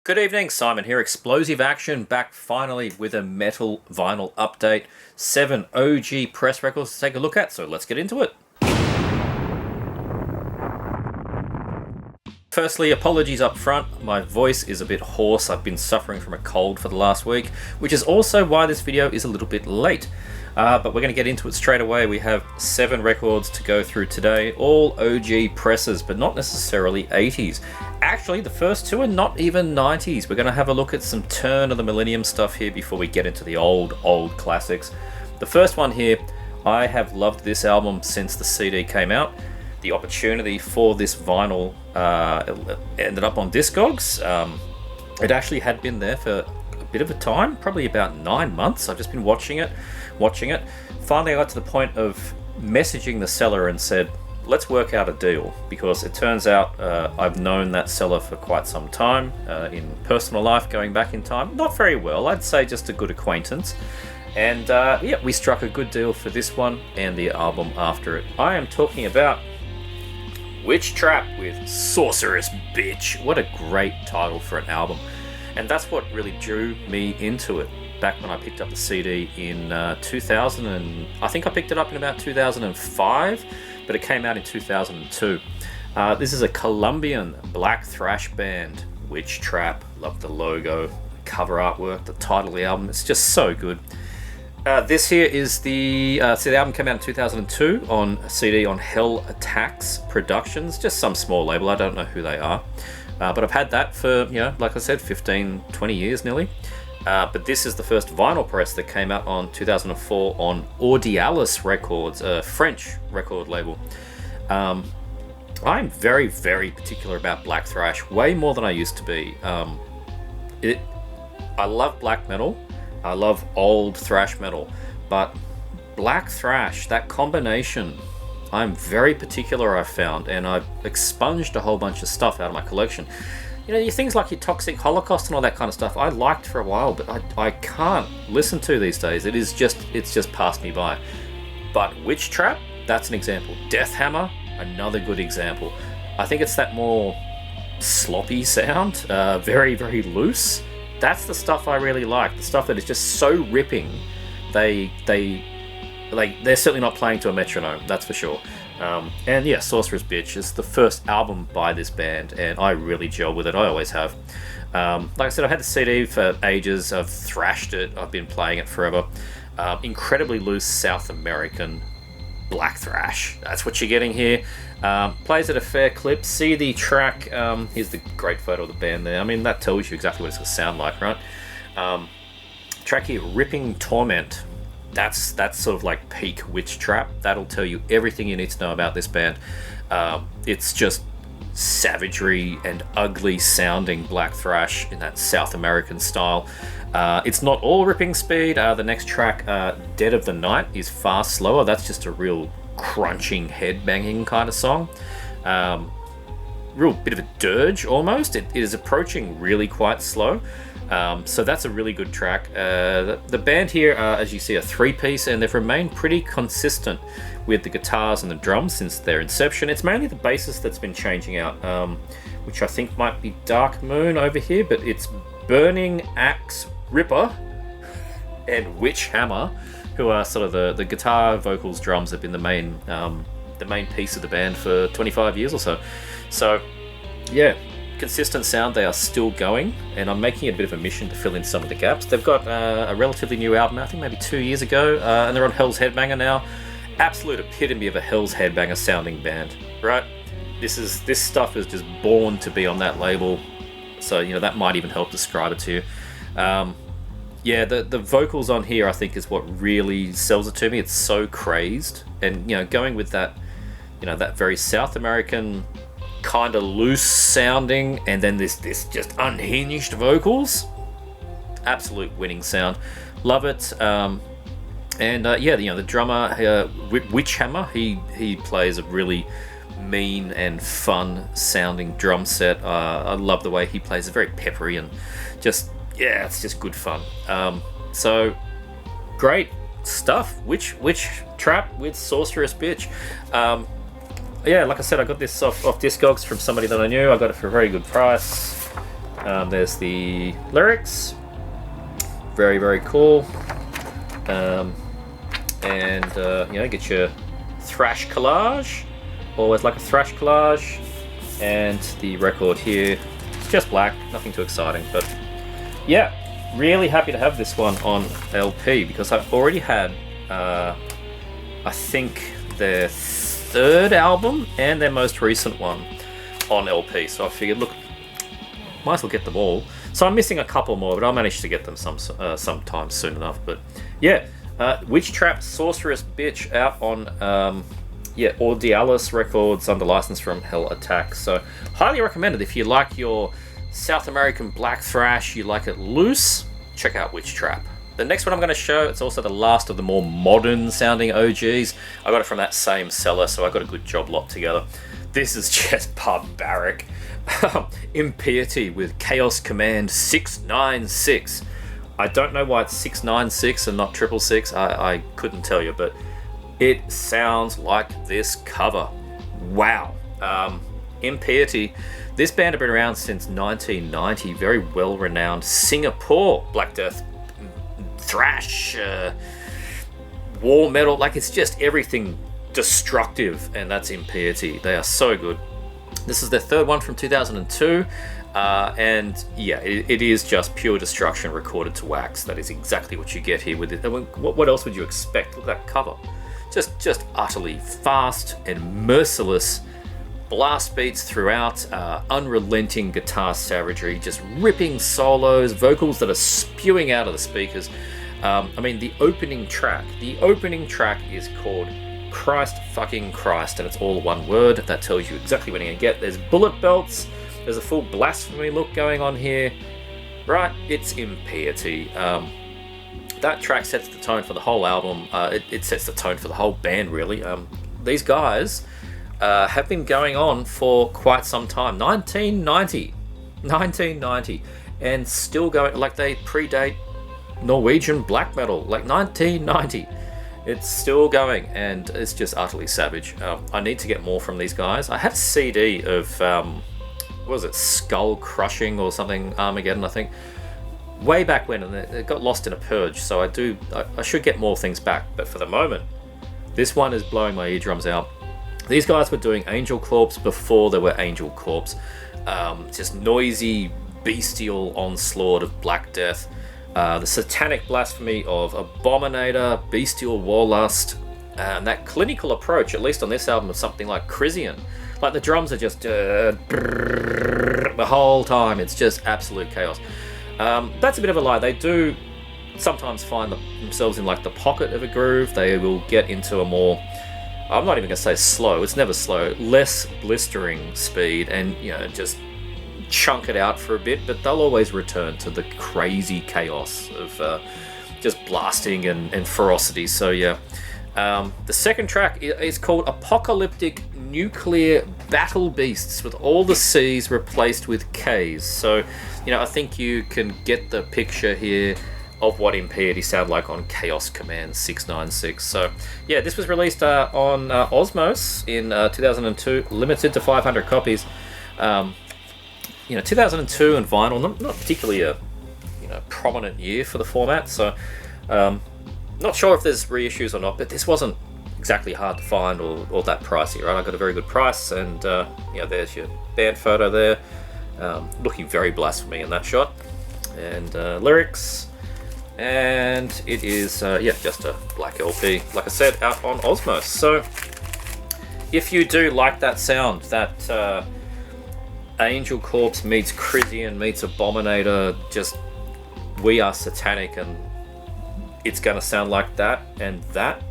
Good evening, Simon here. Explosive Action back finally with a metal vinyl update. 7 OG press records to take a look at, so let's get into it. Firstly, apologies up front. My voice is a bit hoarse. I've been suffering from a cold for the last week, which is also why this video is a little bit late. But we're going to get into it straight away. We have 7 records to go through today, all OG presses, but not necessarily 80s. Actually, the first 2 are not even 90s. We're going to have a look at some turn of the millennium stuff here before we get into the old classics. The first one here, I have loved this album since the CD came out. The opportunity for this vinyl ended up on Discogs. It actually had been there for a bit of a time, probably about 9 months. I've just been watching it. Finally, I got to the point of messaging the seller and said, let's work out a deal, because it turns out I've known that seller for quite some time in personal life, going back in time. Not very well, I'd say just a good acquaintance. And yeah, we struck a good deal for this one and the album after it. I am talking about Witchtrap with Sorceress Bitch. What a great title for an album. And that's what really drew me into it back when I picked up the CD in 2000, and I think I picked it up in about 2005, but it came out in 2002. This is a Colombian black thrash band, Witchtrap. Love the logo, cover artwork, the title of the album. It's just so good. This here is the album came out in 2002 on a CD on Hell Attacks Productions, just some small label. I don't know who they are, but I've had that for, like I said, 15, 20 years nearly. But this is the first vinyl press that came out on 2004 on Audialis Records, a French record label. I'm very, very particular about black thrash, way more than I used to be. I love black metal, I love old thrash metal, but black thrash, that combination, I'm very particular, I've found, and I've expunged a whole bunch of stuff out of my collection. Your things like your Toxic Holocaust and all that kind of stuff I liked for a while, but I can't listen to these days. It's just passed me by. But Witchtrap, that's an example. Death Hammer, another good example. I think it's that more sloppy sound, very, very loose. That's the stuff I really like. The stuff that is just so ripping. They're certainly not playing to a metronome, that's for sure. And yeah, Sorceress Bitch is the first album by this band, and I really gel with it. I always have. Like I said, I've had the CD for ages. I've thrashed it. I've been playing it forever. Incredibly loose South American black thrash. That's what you're getting here. Plays at a fair clip. See the track. Here's the great photo of the band there. I mean, that tells you exactly what it's going to sound like, right? Track here, Ripping Torment. That's sort of like peak Witchtrap. That'll tell you everything you need to know about this band. It's just savagery and ugly sounding black thrash in that South American style. It's not all ripping speed. The next track, Dead of the Night, is far slower. That's just a real crunching, head banging kind of song. Real bit of a dirge almost. It is approaching really quite slow. So that's a really good track. The band here, as you see, a 3-piece, and they've remained pretty consistent with the guitars and the drums since their inception. It's mainly the bassist that's been changing out, which I think might be Dark Moon over here, but it's Burning Axe Ripper and Witch Hammer, who are sort of the guitar, vocals, drums have been the main piece of the band for 25 years or so. So, yeah. Consistent sound. They are still going, and I'm making it a bit of a mission to fill in some of the gaps. They've got a relatively new album, I think maybe 2 years ago, and they're on Hell's Headbanger now. Absolute epitome of a Hell's Headbanger sounding band, right? This stuff is just born to be on that label, so that might even help describe it to you. Yeah, the vocals on here I think is what really sells it to me. It's so crazed, and going with that, that very South American kind of loose sounding, and then this just unhinged vocals. Absolute winning sound. Love it. And yeah, the drummer, Witch Hammer, he plays a really mean and fun sounding drum set. I love the way he plays. It's very peppery and just, yeah, it's just good fun. So great stuff. Witchtrap with Sorceress Bitch. Yeah, like I said, I got this off Discogs from somebody that I knew. I got it for a very good price. There's the lyrics. Very, very cool. Get your Thrash collage. Always like a Thrash collage. And the record here, it's just black, nothing too exciting. But yeah, really happy to have this one on LP because I already had, I think, their third album and their most recent one on LP. So I figured, look, might as well get them all. So I'm missing a couple more, but I'll manage to get them sometime soon enough. But yeah, Witchtrap Sorceress Bitch out on Audialis Records under license from Hell Attack. So highly recommended if you like your South American black thrash, you like it loose, check out Witchtrap. The next one I'm going to show, it's also the last of the more modern sounding OGs. I got it from that same seller, so I got a good job lot together. This is just barbaric. Impiety with Chaos Command 696. I don't know why it's 696 and not 666. I couldn't tell you, but it sounds like this cover. Wow. Impiety. This band have been around since 1990. Very well renowned. Singapore Black Death, thrash, war metal. Like, it's just everything destructive, and that's Impiety. They are so good. This is their third one from 2002, and yeah, it is just pure destruction recorded to wax. That is exactly what you get here with it. What else would you expect? Look at that cover. Just utterly fast and merciless blast beats throughout, unrelenting guitar savagery, just ripping solos, vocals that are spewing out of the speakers. The opening track is called Christ fucking Christ, and it's all one word. That tells you exactly what you're gonna get. There's bullet belts, there's a full blasphemy look going on here, right? It's Impiety. That track sets the tone for the whole album. It sets the tone for the whole band, really. These guys have been going on for quite some time. 1990, and still going. Like, they predate Norwegian black metal. Like 1990. It's still going, and it's just utterly savage. I need to get more from these guys. I had a CD of, what was it, Skull Crushing or something, Armageddon, I think, way back when, and it got lost in a purge, so I should get more things back. But for the moment, this one is blowing my eardrums out. These guys were doing Angel Corpse before there were Angel Corpse. Just noisy, bestial onslaught of Black Death. The satanic blasphemy of Abominator, bestial warlust, and that clinical approach, at least on this album, of something like Chrysian. Like, the drums are just the whole time. It's just absolute chaos. That's a bit of a lie. They do sometimes find themselves in like the pocket of a groove. They will get into a more, I'm not even going to say slow, it's never slow, less blistering speed, and just chunk it out for a bit, but they'll always return to the crazy chaos of just blasting and ferocity. So yeah, the second track is called Apocalyptic Nuclear Battle Beasts, with all the C's replaced with K's. So I think you can get the picture here of what Impiety sound like on Chaos Command 696. So yeah, this was released on Osmos in 2002, limited to 500 copies. 2002 and vinyl, not particularly a prominent year for the format, so not sure if there's reissues or not, but this wasn't exactly hard to find or that pricey, right? I got a very good price, and there's your band photo there, looking very blasphemy in that shot, and lyrics, and it is just a black LP, like I said, out on Osmos. So if you do like that sound, that Angel Corpse meets Chrysian meets Abominator, just we are satanic, and it's gonna sound like that, and that,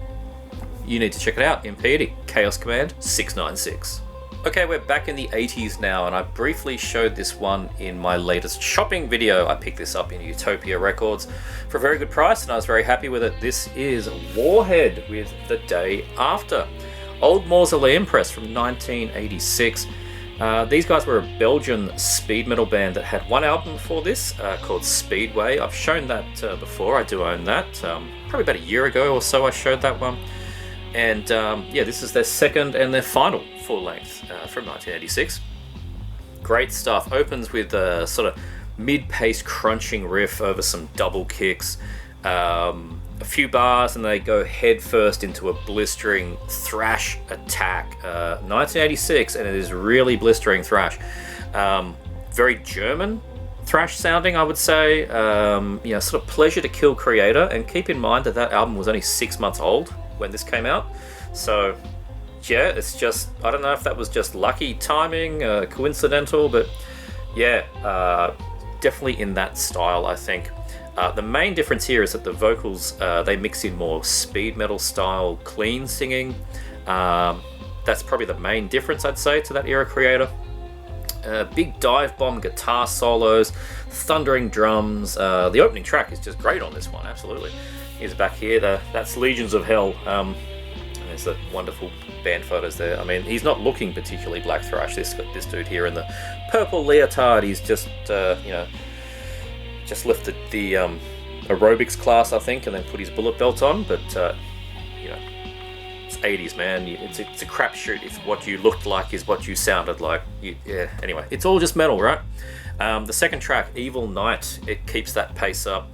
you need to check it out. Impiety, Chaos Command 696. Okay, we're back in the 80s now, and I briefly showed this one in my latest shopping video. I picked this up in Utopia Records for a very good price, and I was very happy with it. This is Warhead with The Day After. Old Mausoleum press from 1986. These guys were a Belgian speed metal band that had one album before this called Speedway. I've shown that before. I do own that. Probably about a year ago or so I showed that one. And this is their second and their final full length from 1986. Great stuff. Opens with sort of mid-paced crunching riff over some double kicks, a few bars, and they go head first into a blistering thrash attack. 1986, and it is really blistering thrash. Very German thrash sounding, I would say. Sort of Pleasure to Kill creator, and keep in mind that album was only 6 months old when this came out. So yeah, it's just, I don't know if that was just lucky timing, coincidental, but yeah, definitely in that style, I think. The main difference here is that the vocals, they mix in more speed metal style clean singing. That's probably the main difference, I'd say, to that era creator. Big dive bomb guitar solos, thundering drums. The opening track is just great on this one, absolutely. Here's back here, that's Legions of Hell. There's the wonderful band photos there. I mean, he's not looking particularly black thrash, this dude here in the purple leotard. He's just, just lifted the aerobics class, I think, and then put his bullet belt on. But, it's 80s, man. It's a crapshoot if what you looked like is what you sounded like. Anyway, it's all just metal, right? The second track, Evil Night, it keeps that pace up.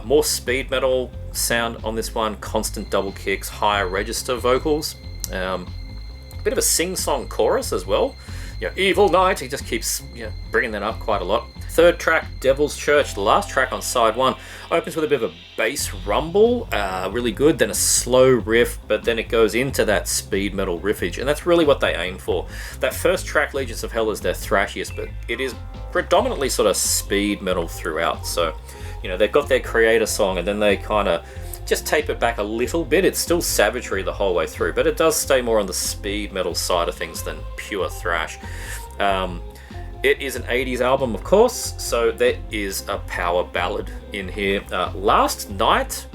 More speed metal sound on this one, constant double kicks, higher register vocals, bit of a sing-song chorus as well. Evil Night, he just keeps bringing that up quite a lot. Third track, Devil's Church, the last track on side one, opens with a bit of a bass rumble, really good, then a slow riff, but then it goes into that speed metal riffage, and that's really what they aim for. That first track, Legions of Hell, is their thrashiest, but it is predominantly sort of speed metal throughout. So they've got their creator song, and then they kind of just tape it back a little bit. It's still savagery the whole way through, but it does stay more on the speed metal side of things than pure thrash. It is an 80s album, of course, so there is a power ballad in here. Last Night.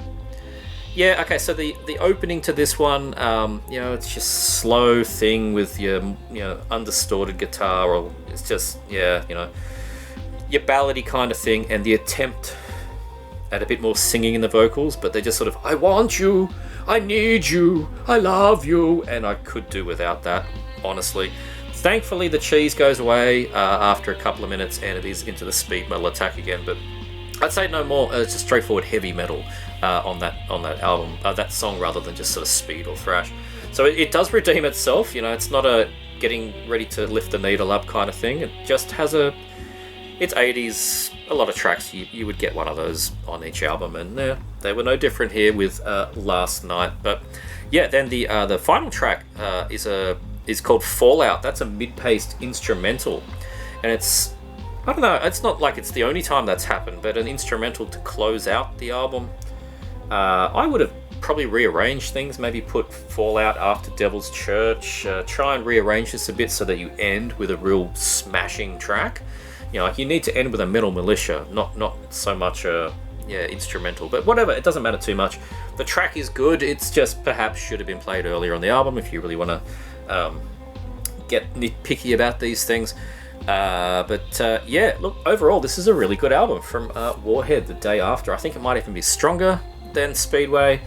Yeah, okay, so the opening to this one, it's just slow thing with your, undistorted guitar, or it's just, your ballady kind of thing, and the attempt at a bit more singing in the vocals, but they're just sort of, I want you, I need you, I love you, and I could do without that, honestly. Thankfully, the cheese goes away after a couple of minutes, and it is into the speed metal attack again, but I'd say no more. It's just straightforward heavy metal on that album, that song, rather than just sort of speed or thrash. So it does redeem itself. It's not a getting ready to lift the needle up kind of thing. It just has it's 80s, a lot of tracks. You would get one of those on each album, and they were no different here with Last Night. But yeah, then the final track is called Fallout. That's a mid-paced instrumental, and it's, I don't know, it's not like it's the only time that's happened, but an instrumental to close out the album. I would have probably rearranged things, maybe put Fallout after Devil's Church, try and rearrange this a bit so that you end with a real smashing track. You need to end with a Metal Militia, not so much instrumental, but whatever, it doesn't matter too much. The track is good, it's just perhaps should have been played earlier on the album if you really want to get nitpicky about these things. Look, overall, this is a really good album from Warhead, The Day After. I think it might even be stronger than Speedway,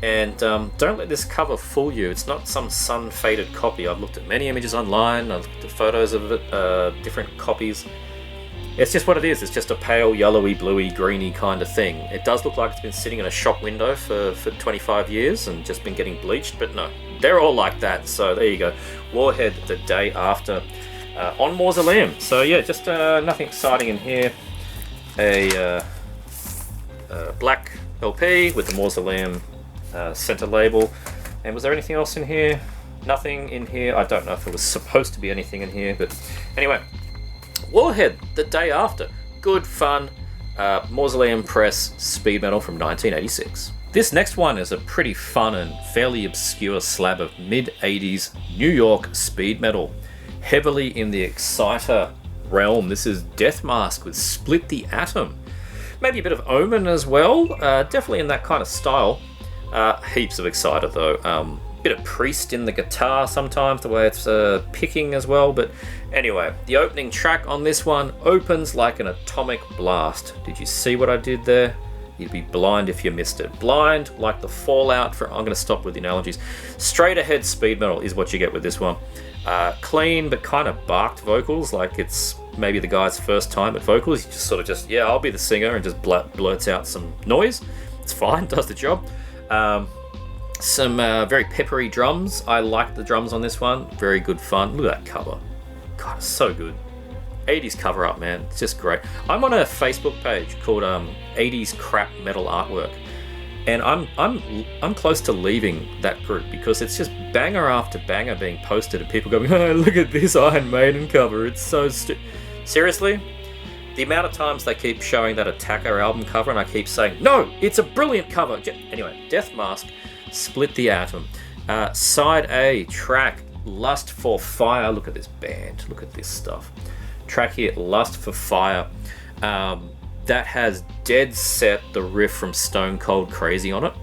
and don't let this cover fool you. It's not some sun-faded copy. I've looked at many images online, I've looked at photos of it, different copies. It's just what it is. It's just a pale, yellowy, bluey, greeny kind of thing. It does look like it's been sitting in a shop window for 25 years and just been getting bleached, but no, they're all like that. So there you go. Warhead, The Day After, on Mausoleum. So yeah, just nothing exciting in here. A black LP with the Mausoleum center label. And was there anything else in here? Nothing in here. I don't know if it was supposed to be anything in here, but anyway. Warhead, The Day After. Good fun. Mausoleum Press speed metal from 1986. This next one is a pretty fun and fairly obscure slab of mid-80s New York speed metal. Heavily in the Exciter realm. This is Death Mask with Split the Atom. Maybe a bit of Omen as well. Definitely in that kind of style. Heaps of Exciter though. Bit of Priest in the guitar sometimes, the way it's picking as well. But anyway, the opening track on this one opens like an atomic blast. Did you see what I did there? You'd be blind if you missed it. Blind, like the Fallout I'm going to stop with the analogies. Straight ahead speed metal is what you get with this one. Clean but kind of barked vocals, like it's maybe the guy's first time at vocals. He just sort of just, yeah, I'll be the singer, and just blurts out some noise. It's fine, does the job. Some very peppery drums. I like the drums on this one. Very good fun. Look at that cover. God, it's so good. 80s cover up, man. It's just great. I'm on a Facebook page called 80s Crap Metal Artwork. And I'm close to leaving that group because it's just banger after banger being posted and people going, oh, look at this Iron Maiden cover, it's so seriously? The amount of times they keep showing that Attacker album cover and I keep saying, no, it's a brilliant cover. Anyway, Death Mask, Split the Atom. Side A, track, Lust for Fire. Look at this band, look at this stuff. Track here, Lust for Fire. That has dead set the riff from Stone Cold Crazy on it.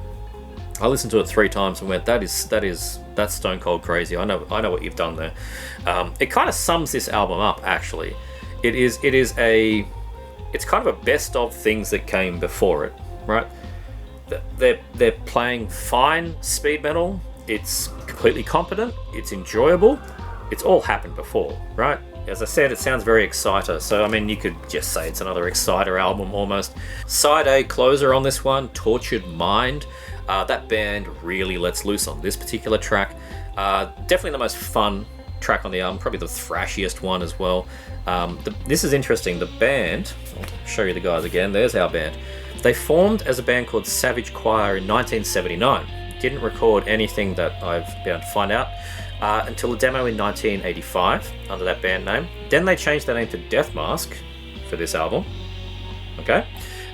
I listened to it 3 times and went, that's Stone Cold Crazy. I know what you've done there. It kind of sums this album up, actually. It's kind of a best of things that came before it, right? They're playing fine speed metal. It's completely competent. It's enjoyable. It's all happened before, right? As I said, it sounds very Exciter, so I mean, you could just say it's another Exciter album almost. Side A closer on this one, Tortured Mind. That band really lets loose on this particular track. Definitely the most fun track on the album, probably the thrashiest one as well. This is interesting. The band, I'll show you the guys again. There's our band. They formed as a band called Savage Choir in 1979. Didn't record anything that I've been able to find out. Until a demo in 1985 under that band name. Then they changed their name to Death Mask for this album. Okay.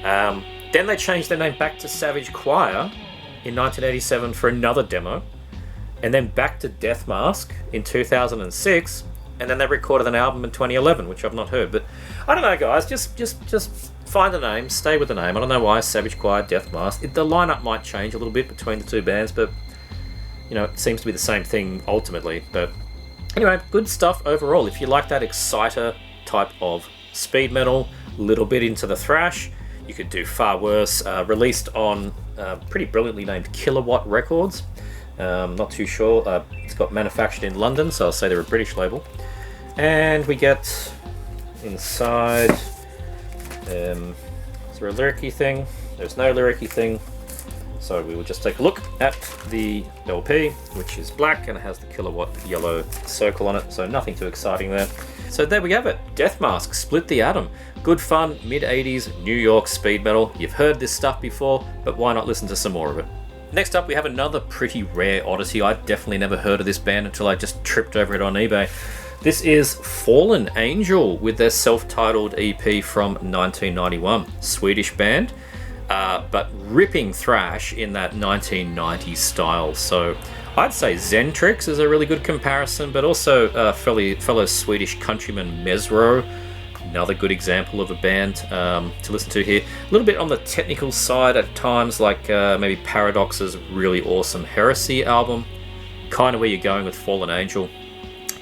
Then they changed their name back to Savage Choir in 1987 for another demo. And then back to Death Mask in 2006. And then they recorded an album in 2011, which I've not heard. But I don't know, guys. Just find a name. Stay with the name. I don't know why Savage Choir, Death Mask. The lineup might change a little bit between the two bands, but you know, it seems to be the same thing ultimately. But anyway, good stuff overall. If you like that Exciter type of speed metal, a little bit into the thrash, you could do far worse. Released on pretty brilliantly named Kilowatt Records. Not too sure. It's got manufactured in London, so I'll say they're a British label. And we get inside. Is there a lyric-y thing? There's no lyric-y thing. So we will just take a look at the LP, which is black and it has the Kilowatt yellow circle on it, so nothing too exciting there. So there we have it, Death Mask, Split the Atom. Good fun, mid-80s New York speed metal. You've heard this stuff before, but why not listen to some more of it? Next up we have another pretty rare oddity. I'd definitely never heard of this band until I just tripped over it on eBay. This is Fallen Angel with their self-titled EP from 1991. Swedish band. But ripping thrash in that 1990s style. So I'd say Zentrix is a really good comparison, but also fellow Swedish countryman Mesro, another good example of a band to listen to here. A little bit on the technical side at times, like maybe Paradox's really awesome Heresy album, kind of where you're going with Fallen Angel.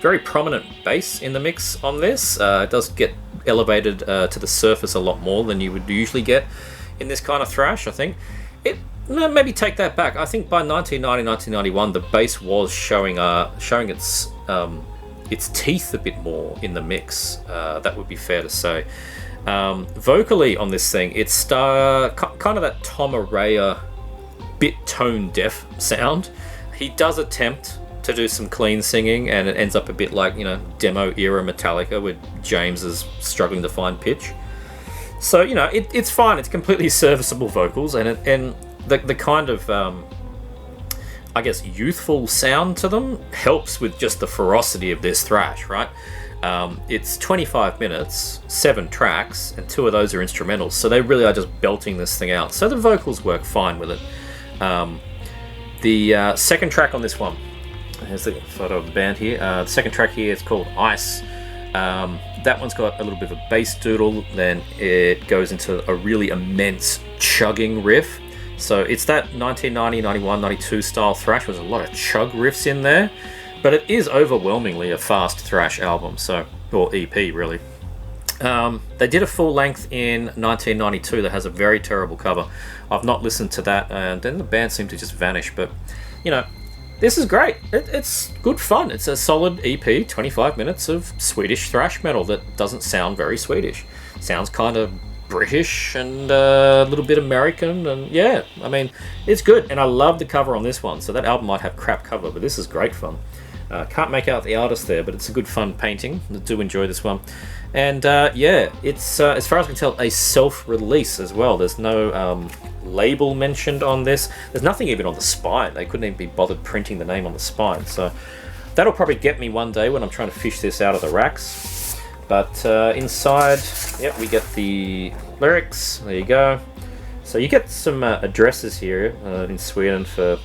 Very prominent bass in the mix on this. It does get elevated to the surface a lot more than you would usually get in this kind of thrash, I think. Maybe take that back. I think by 1990, 1991, the bass was showing its teeth a bit more in the mix. That would be fair to say. Vocally on this thing, it's kind of that Tom Araya bit tone deaf sound. He does attempt to do some clean singing, and it ends up a bit like, you know, demo era Metallica, where James is struggling to find pitch. So, you know, it's fine. It's completely serviceable vocals, and the kind of, I guess, youthful sound to them helps with just the ferocity of this thrash, right? It's 25 minutes, 7 tracks, and 2 of those are instrumentals. So they really are just belting this thing out. So the vocals work fine with it. The second track on this one, here's the photo of the band here. The second track here is called Ice. That one's got a little bit of a bass doodle, then it goes into a really immense chugging riff. So it's that 1990, 91, 92 style thrash. There's a lot of chug riffs in there, but it is overwhelmingly a fast thrash album, or EP really. They did a full length in 1992 that has a very terrible cover. I've not listened to that, and then the band seemed to just vanish, but you know, This is great. It's good fun. It's a solid EP, 25 minutes of Swedish thrash metal that doesn't sound very Swedish. Sounds kind of British and a little bit American, and yeah, I mean, it's good. And I love the cover on this one. So that album might have crap cover, but this is great fun. Can't make out the artist there, but it's a good fun painting. I do enjoy this one. And yeah, it's, as far as I can tell, a self-release as well. There's no label mentioned on this. There's nothing even on the spine. They couldn't even be bothered printing the name on the spine. So that'll probably get me one day when I'm trying to fish this out of the racks. But inside, yeah, we get the lyrics. There you go. So you get some addresses here in Sweden for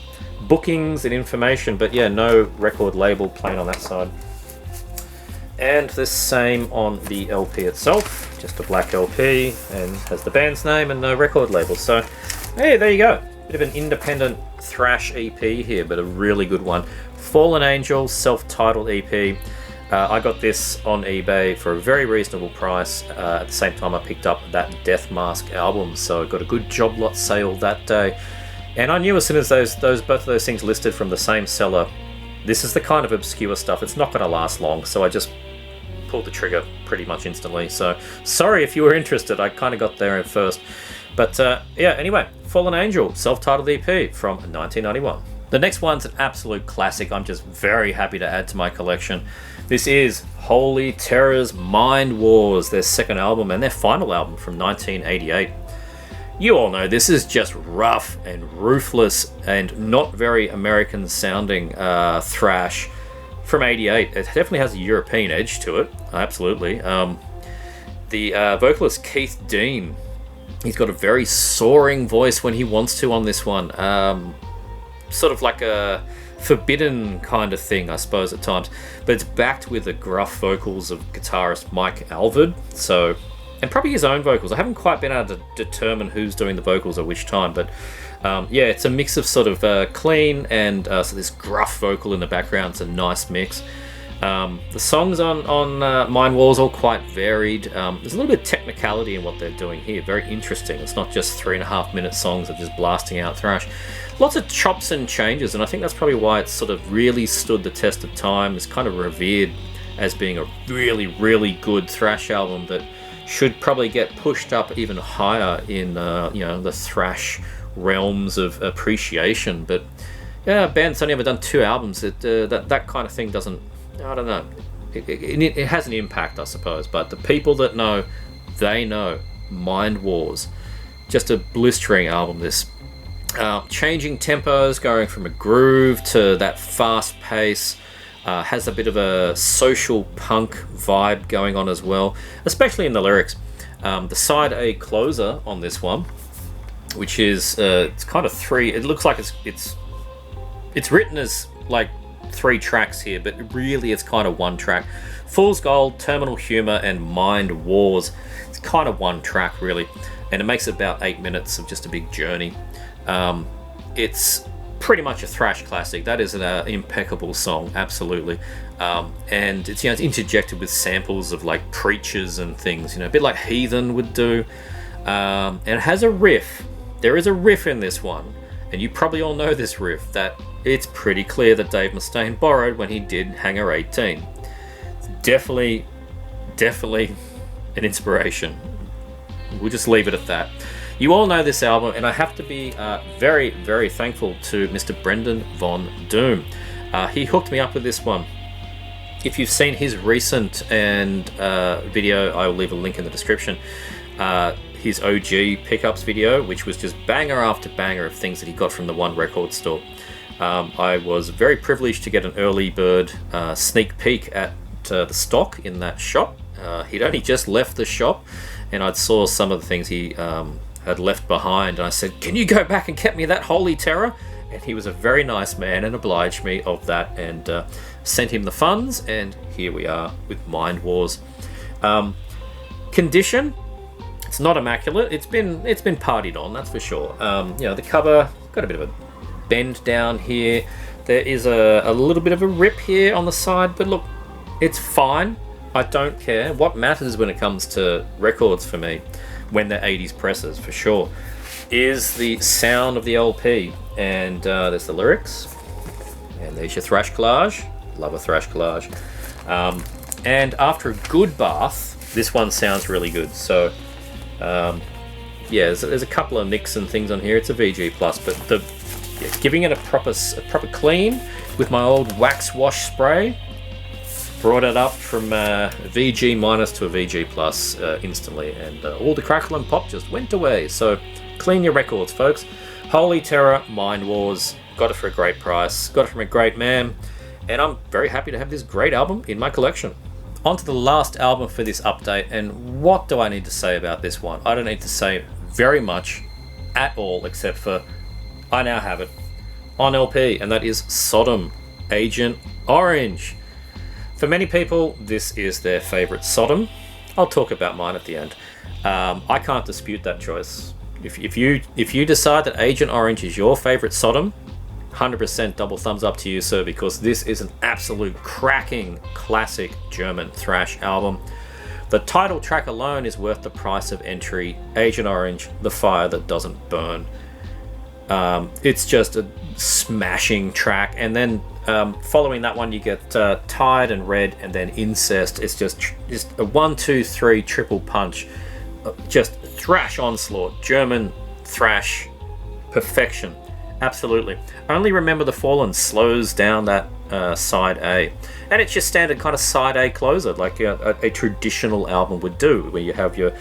bookings and information, but yeah, no record label plain on that side. And the same on the LP itself, just a black LP, and has the band's name and no record label. So hey, there you go. Bit of an independent thrash EP here, but a really good one. Fallen Angel, self-titled EP. I got this on eBay for a very reasonable price. At the same time, I picked up that Death Mask album, so I got a good job lot sale that day. And I knew as soon as both of those things listed from the same seller, this is the kind of obscure stuff. It's not going to last long, so I just pulled the trigger pretty much instantly. So sorry if you were interested. I kind of got there at first. But yeah, anyway, Fallen Angel, self-titled EP from 1991. The next one's an absolute classic. I'm just very happy to add to my collection. This is Holy Terror's Mind Wars, their second album and their final album from 1988. You all know this is just rough and ruthless and not very American sounding thrash from 88. It definitely has a European edge to it, absolutely. The vocalist Keith Dean, he's got a very soaring voice when he wants to on this one. Sort of like a forbidden kind of thing, I suppose, at times. But it's backed with the gruff vocals of guitarist Mike Alvord. So, and probably his own vocals. I haven't quite been able to determine who's doing the vocals at which time, but yeah, it's a mix of sort of clean and so this gruff vocal in the background. It's a nice mix. The songs on Mind Wars are all quite varied. There's a little bit of technicality in what they're doing here. Very interesting. It's not just 3.5 minute songs of just blasting out thrash. Lots of chops and changes, and I think that's probably why it's sort of really stood the test of time. It's kind of revered as being a really, really good thrash album that should probably get pushed up even higher in you know, the thrash realms of appreciation. But yeah, a band's only ever done 2 albums. That kind of thing doesn't, I don't know. It has an impact, I suppose, but the people that know, they know. Mind Wars, just a blistering album. This changing tempos, going from a groove to that fast pace. Has a bit of a social punk vibe going on as well, especially in the lyrics. The side A closer on this one, which is it's kind of 3. It looks like it's written as like 3 tracks here, but really it's kind of 1 track. Fool's Gold, Terminal Humor, and Mind Wars. It's kind of 1 track really, and it makes it about 8 minutes of just a big journey. It's pretty much a thrash classic. That is an impeccable song, absolutely. And it's, you know, it's interjected with samples of like preachers and things, you know, a bit like Heathen would do. And it has a riff. There is a riff in this one, and you probably all know this riff, that it's pretty clear that Dave Mustaine borrowed when he did Hangar 18. It's definitely an inspiration. We'll just leave it at that. You all know this album, and I have to be very, very thankful to Mr. Brendan Von Doom. He hooked me up with this one. If you've seen his recent video, I will leave a link in the description. His OG pickups video, which was just banger after banger of things that he got from the One Record store. I was very privileged to get an early bird sneak peek at the stock in that shop. He'd only just left the shop, and I saw some of the things he had left behind, and I said, "Can you go back and get me that Holy Terror?" And he was a very nice man and obliged me of that, and sent him the funds, and here we are with Mind Wars. Condition, it's not immaculate. It's been partied on, that's for sure. You know, the cover got a bit of a bend down here. There is a little bit of a rip here on the side, but look, it's fine. I don't care. What matters when it comes to records for me, when they're 80s presses for sure, is the sound of the LP. And there's the lyrics. And there's your Thrash collage. Love a Thrash collage. And after a good bath, this one sounds really good. So, yeah, there's a couple of nicks and things on here. It's a VG+, but giving it a proper clean with my old wax wash spray, brought it up from VG- to a VG+ instantly, and all the crackle and pop just went away. So clean your records, folks. Holy Terror, Mind Wars, got it for a great price, got it from a great man, and I'm very happy to have this great album in my collection. On to the last album for this update, and what do I need to say about this one? I don't need to say very much at all, except for I now have it on LP, and that is Sodom, Agent Orange. For many people, this is their favourite Sodom. I'll talk about mine at the end. I can't dispute that choice. If you decide that Agent Orange is your favourite Sodom, 100% double thumbs up to you, sir, because this is an absolute cracking classic German thrash album. The title track alone is worth the price of entry. Agent Orange, the fire that doesn't burn. It's just a smashing track, and then following that one you get Tired and Red, and then Incest. It's just a 1, 2, 3 triple punch. Just thrash onslaught, German thrash perfection. Absolutely. Only Remember the Fallen slows down that side A, and it's your standard kind of side A closer, like a traditional album would do, where you have your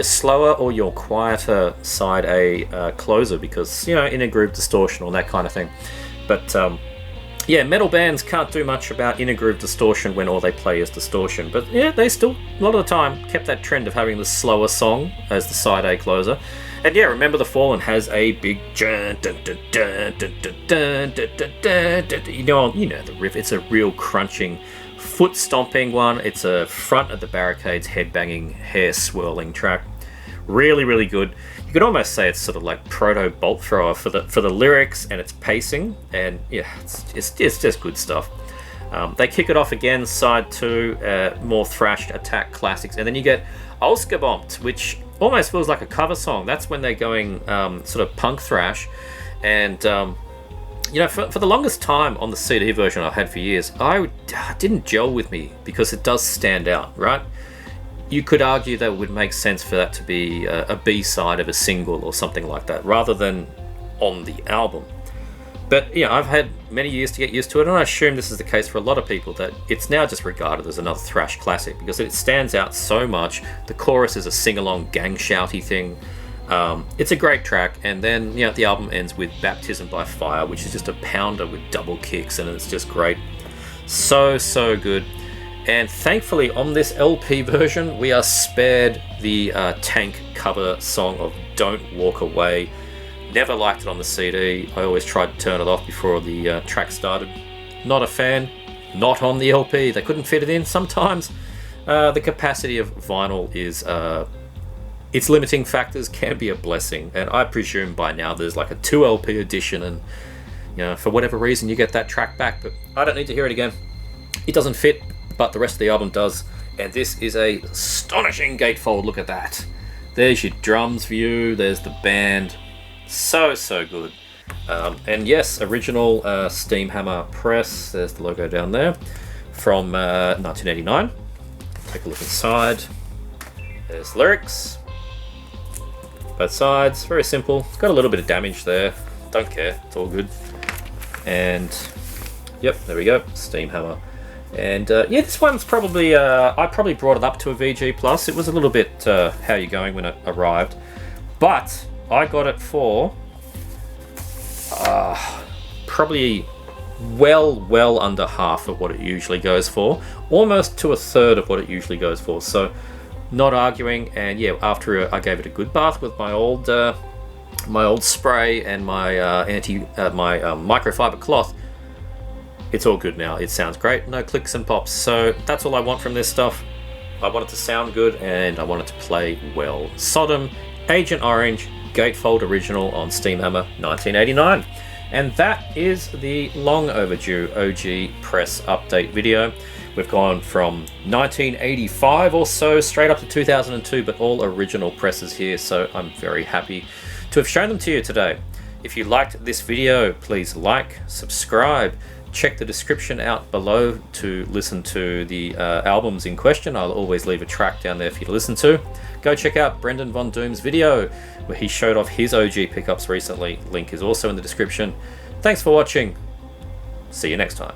slower or your quieter side A closer, because inner groove distortion or that kind of thing. But yeah, metal bands can't do much about inner groove distortion when all they play is distortion. But yeah, they still, a lot of the time, kept that trend of having the slower song as the side A closer. And yeah, Remember the Fallen has a big you know the riff. It's a real crunching, foot stomping one. It's a front of the barricades, head banging, hair swirling track. Really, really good. You could almost say it's sort of like proto bolt thrower for the lyrics and its pacing, and yeah, it's just good stuff. They kick it off again, side 2, more thrashed attack classics, and then you get Ausgebombt, which almost feels like a cover song. That's when they're going sort of punk thrash, and for the longest time on the CD version I've had for years, didn't gel with me because it does stand out, right? You could argue that it would make sense for that to be a B-side of a single or something like that, rather than on the album. But yeah, I've had many years to get used to it, and I assume this is the case for a lot of people, that it's now just regarded as another thrash classic because it stands out so much. The chorus is a sing-along gang shouty thing. It's a great track, and then the album ends with Baptism by Fire, which is just a pounder with double kicks, and it's just great. So good. And thankfully on this LP version we are spared the Tank cover song of Don't Walk Away. Never liked it on the CD. I always tried to turn it off before the track started. Not a fan. Not on the LP. They couldn't fit it in. Sometimes the capacity of vinyl is its limiting factors can be a blessing, and I presume by now there's like a 2 LP edition, and for whatever reason you get that track back, but I don't need to hear it again. It doesn't fit, but the rest of the album does, and this is a astonishing gatefold. Look at that. There's your drums view, there's the band. So good. And yes, original Steamhammer press. There's the logo down there from 1989. Take a look inside. There's lyrics. Both sides, very simple. It's got a little bit of damage there. Don't care, it's all good. And yep, there we go, Steamhammer. And yeah, this one's probably, I probably brought it up to a VG+. It was a little bit how you going when it arrived. But I got it for probably well under half of what it usually goes for. Almost to a third of what it usually goes for. So not arguing, and yeah, after I gave it a good bath with my old spray and my microfiber cloth, it's all good now. It sounds great, no clicks and pops. So that's all I want from this stuff. I want it to sound good, and I want it to play well. Sodom, Agent Orange, gatefold original on Steamhammer, 1989. And that is the long overdue OG press update video. We've gone from 1985 or so straight up to 2002, but all original presses here, so I'm very happy to have shown them to you today. If you liked this video, please like, subscribe, check the description out below to listen to the albums in question. I'll always leave a track down there for you to listen to. Go check out Brendan Von Doom's video where he showed off his OG pickups recently. Link is also in the description. Thanks for watching. See you next time.